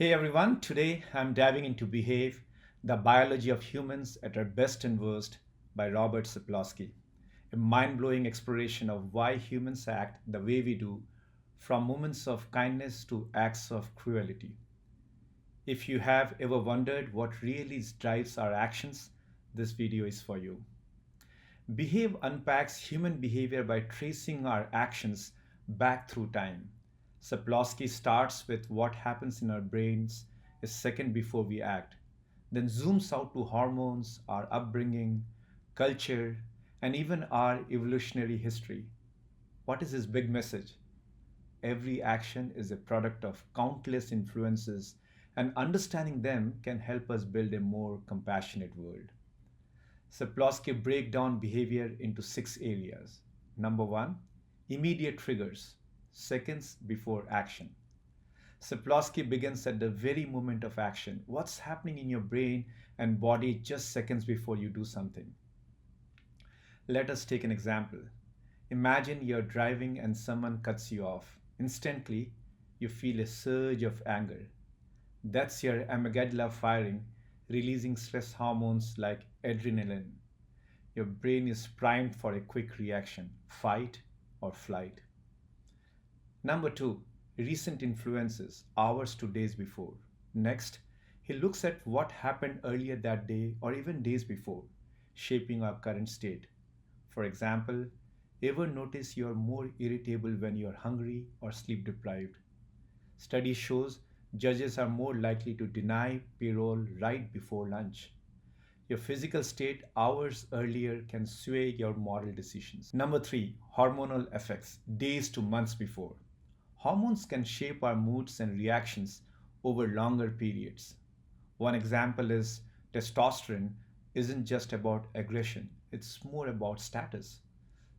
Hey everyone, today I'm diving into Behave, the Biology of Humans at Our Best and Worst by Robert Sapolsky. A mind blowing exploration of why humans act the way we do, from moments of kindness to acts of cruelty. If you have ever wondered what really drives our actions, this video is for you. Behave unpacks human behavior by tracing our actions back through time. Sapolsky starts with what happens in our brains a second before we act, then zooms out to hormones, our upbringing, culture, and even our evolutionary history. What is his big message? Every action is a product of countless influences, and understanding them can help us build a more compassionate world. Sapolsky break down behavior into six areas. Number one, immediate triggers, seconds before action. Sapolsky begins at the very moment of action. What's happening in your brain and body just seconds before you do something? Let us take an example. Imagine you're driving and someone cuts you off. Instantly, you feel a surge of anger. That's your amygdala firing, releasing stress hormones like adrenaline. Your brain is primed for a quick reaction, fight or flight. Number two, recent influences, hours to days before. Next, he looks at what happened earlier that day or even days before, shaping our current state. For example, ever notice you're more irritable when you're hungry or sleep deprived? Study shows judges are more likely to deny payroll right before lunch. Your physical state hours earlier can sway your moral decisions. Number three, hormonal effects, days to months before. Hormones can shape our moods and reactions over longer periods. One example is testosterone isn't just about aggression, it's more about status.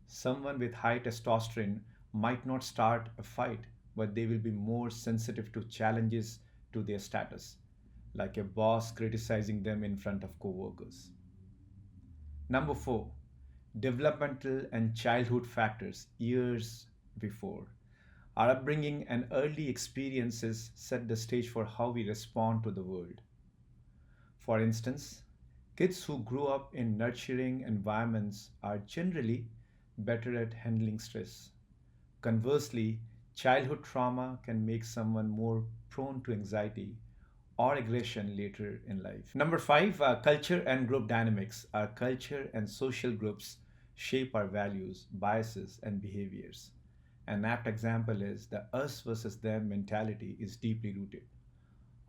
Someone with high testosterone might not start a fight, but they will be more sensitive to challenges to their status, like a boss criticizing them in front of coworkers. Number four, developmental and childhood factors years before. Our upbringing and early experiences set the stage for how we respond to the world. For instance, kids who grew up in nurturing environments are generally better at handling stress. Conversely, childhood trauma can make someone more prone to anxiety or aggression later in life. Number five, culture and group dynamics. Our culture and social groups shape our values, biases, and behaviors. An apt example is the us versus them mentality is deeply rooted.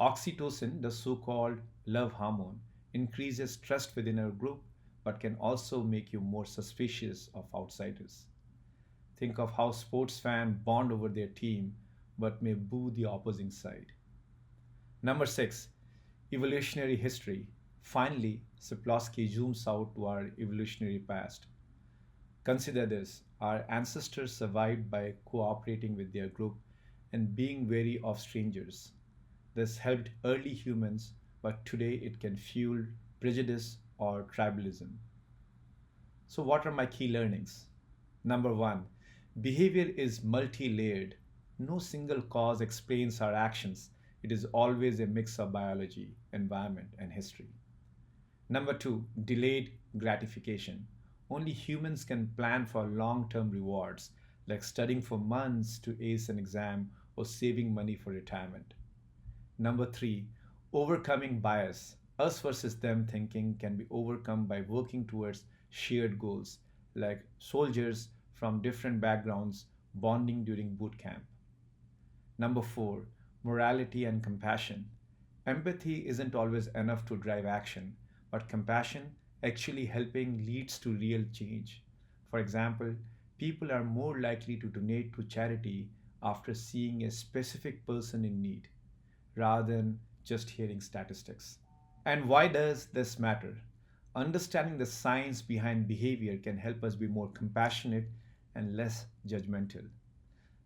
Oxytocin, the so called love hormone, increases trust within a group but can also make you more suspicious of outsiders. Think of how sports fans bond over their team but may boo the opposing side. Number six, evolutionary history. Finally, Sapolsky zooms out to our evolutionary past. Consider this, our ancestors survived by cooperating with their group and being wary of strangers. This helped early humans, but today it can fuel prejudice or tribalism. So, what are my key learnings? Number one, behavior is multi layered. No single cause explains our actions, it is always a mix of biology, environment, and history. Number two, delayed gratification. Only humans can plan for long term rewards, like studying for months to ace an exam or saving money for retirement. Number three, overcoming bias. Us versus them thinking can be overcome by working towards shared goals, like soldiers from different backgrounds bonding during boot camp. Number four, morality and compassion. Empathy isn't always enough to drive action, but compassion actually helping leads to real change. For example, people are more likely to donate to charity after seeing a specific person in need rather than just hearing statistics. And why does this matter? Understanding the science behind behavior can help us be more compassionate and less judgmental.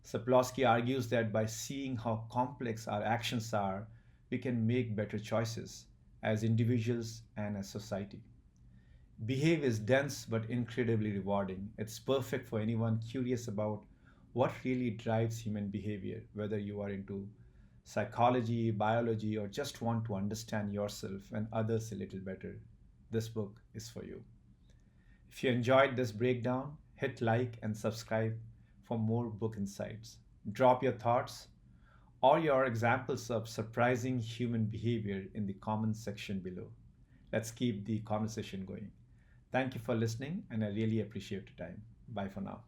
Sapolsky argues that by seeing how complex our actions are, we can make better choices as individuals and as society. Behave is dense but incredibly rewarding. It's perfect for anyone curious about what really drives human behavior, whether you are into psychology, biology, or just want to understand yourself and others a little better, this book is for you. If you enjoyed this breakdown, hit like and subscribe for more book insights. Drop your thoughts or your examples of surprising human behavior in the comments section below. Let's keep the conversation going. Thank you for listening, and I really appreciate your time. Bye for now.